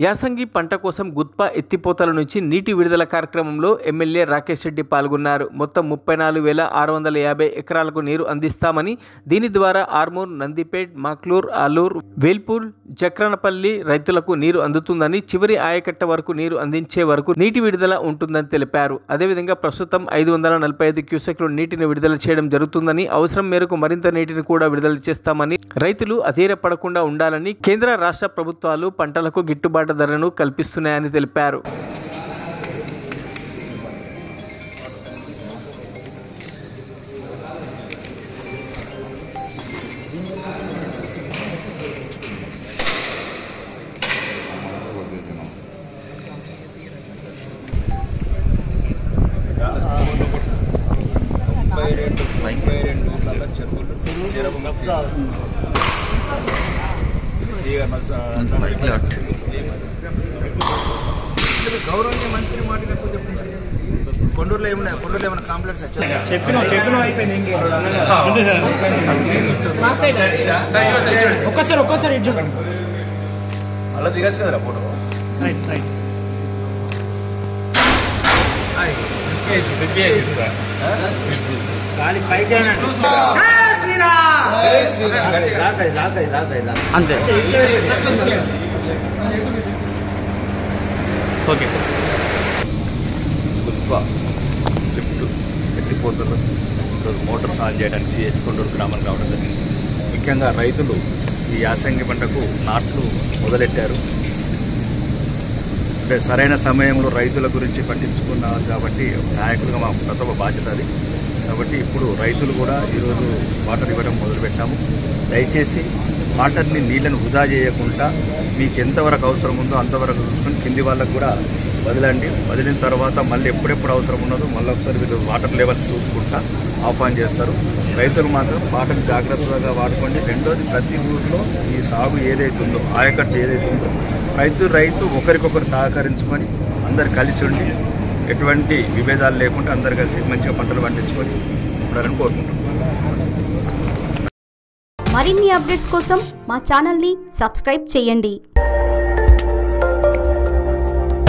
యాసంగి పంట కోసం గుత్పా ఎత్తిపోతల నుంచి నీటి విడుదల కార్యక్రమంలో ఎమ్మెల్యే రాకేష్ రెడ్డి పాల్గొన్నారు. మొత్తం 34,650 ఎకరాలకు నీరు అందిస్తామని, దీని ద్వారా ఆర్మూర్, నందిపేట్, మాక్లూర్, ఆలూర్, వేల్పూర్, జక్రనపల్లి రైతులకు నీరు అందుతుందని, చివరి ఆయకట్ట వరకు నీరు అందించే వరకు నీటి విడుదల ఉంటుందని తెలిపారు. అదేవిధంగా ప్రస్తుతం 545 క్యూసెక్లు నీటిని విడుదల చేయడం జరుగుతుందని, అవసరం మేరకు మరింత నీటిని కూడా విడుదల చేస్తామని, రైతులు అధైర్యపడకుండా ఉండాలని కేంద్ర రాష్ట్ర ప్రభుత్వాలు పంటలకు గిట్టుబాటు ధరను కల్పిస్తున్నాయని తెలిపారు. గౌరవనీయ మంత్రి మాటలు ఎక్కువ చెప్తున్నారు. కొండూరులో ఏమన్నా కాంప్లెక్స్ చెప్పిన అయిపోయింది. ఒక్కసారి అలా దిగచ్చు కదరా ఫోటో. పైకి అంతే. ఓకే. గుత్పా లిఫ్ట్ ఎత్తిపోతలు ఈరోజు మోటార్స్ ఆన్ చేయడానికి సిహెచ్ కొండూరు గ్రామం రావడం జరిగింది. ముఖ్యంగా రైతులు ఈ యాసంగి పంటకు నాట్లు మొదలెట్టారు. అంటే సరైన సమయంలో రైతుల గురించి పట్టించుకున్నారు కాబట్టి నాయకులుగా మా ప్రథమ బాధ్యత అది. కాబట్టి ఇప్పుడు రైతులు కూడా ఈరోజు వాటర్ ఇవ్వడం మొదలుపెట్టాము. దయచేసి వాటర్ని నీళ్ళను వృధా చేయకుండా మీకు ఎంతవరకు అవసరం ఉందో అంతవరకు చూసుకొని కింది వాళ్ళకు కూడా వదలండి. వదిలిన తర్వాత మళ్ళీ ఎప్పుడెప్పుడు అవసరం ఉన్నదో మళ్ళీ ఒకసారి వీళ్ళు వాటర్ లెవెల్స్ చూసుకుంటా ఆఫ్ ఆన్ చేస్తారు. రైతులు మాత్రం వాటర్ని జాగ్రత్తగా వాడుకోండి. రెండోది, ప్రతి ఊరిలో ఈ సాగు ఏదైతే ఉందో, ఆయకట్టు ఏదైతే ఉందో, రైతు ఒకరికొకరు సహకరించుకొని అందరు కలిసి ఉండి ఎటువంటి విభేదాలు లేకుండా అందరు కలిసి మంచిగా పంటలు పండించుకొని ఉండాలని కోరుకుంటున్నాం. మరిన్ని అప్డేట్స్ కోసం మా ఛానల్ని సబ్స్క్రైబ్ చేయండి.